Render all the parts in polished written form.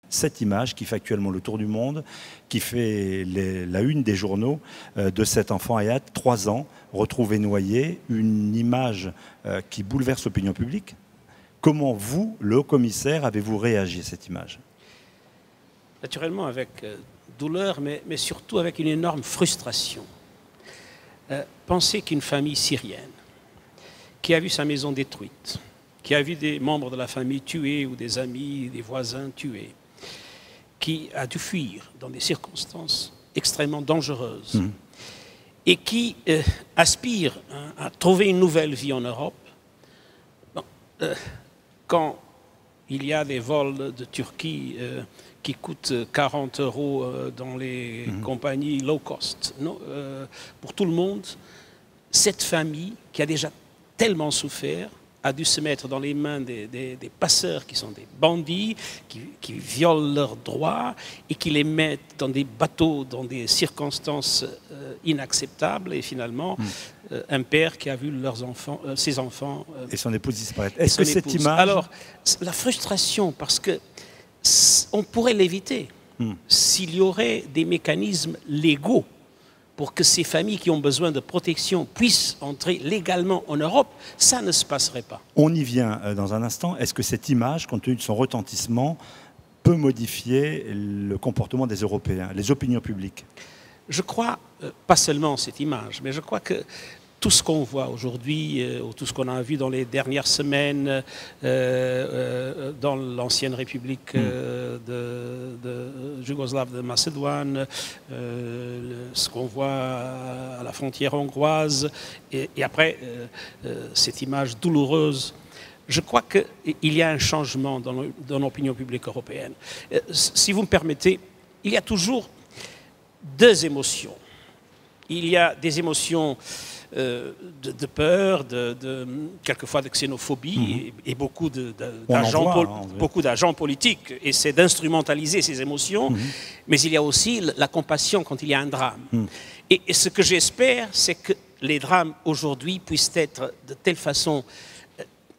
Cette image qui fait actuellement le tour du monde, qui fait la une des journaux de cet enfant Hayat, 3 ans, retrouvé noyé, une image qui bouleverse l'opinion publique. Comment vous, le haut-commissaire, avez-vous réagi à cette image? Naturellement avec douleur, mais surtout avec une énorme frustration. Pensez qu'une famille syrienne qui a vu sa maison détruite, qui a vu des membres de la famille tués ou des amis, des voisins tués, qui a dû fuir dans des circonstances extrêmement dangereuses et qui aspire à trouver une nouvelle vie en Europe, quand il y a des vols de Turquie qui coûtent 40 € dans les compagnies low cost, pour tout le monde, cette famille qui a déjà tellement souffert a dû se mettre dans les mains des passeurs qui sont des bandits, qui violent leurs droits et qui les mettent dans des bateaux, dans des circonstances inacceptables. Et finalement, un père qui a vu ses enfants... et son épouse disparaître. Est-ce que cette image... Alors, la frustration, parce que on pourrait l'éviter s'il y aurait des mécanismes légaux pour que ces familles qui ont besoin de protection puissent entrer légalement en Europe, ça ne se passerait pas. On y vient dans un instant. Est-ce que cette image, compte tenu de son retentissement, peut modifier le comportement des Européens, les opinions publiques? Je crois, pas seulement cette image, mais je crois que tout ce qu'on voit aujourd'hui, ou tout ce qu'on a vu dans les dernières semaines dans l'ancienne République yougoslave de Macédoine, ce qu'on voit à la frontière hongroise, et après cette image douloureuse, je crois qu'il y a un changement dans l'opinion publique européenne. Si vous me permettez, il y a toujours deux émotions. Il y a des émotions de peur, quelquefois de xénophobie, et beaucoup d'agents politiques essaient d'instrumentaliser ces émotions, mais il y a aussi la compassion quand il y a un drame. Et ce que j'espère, c'est que les drames aujourd'hui puissent être de telle façon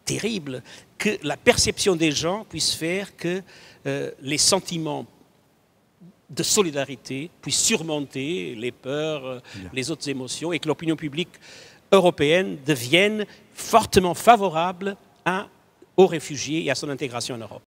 terribles que la perception des gens puisse faire que les sentiments de solidarité puisse surmonter les peurs, les autres émotions, et que l'opinion publique européenne devienne fortement favorable aux réfugiés et à son intégration en Europe.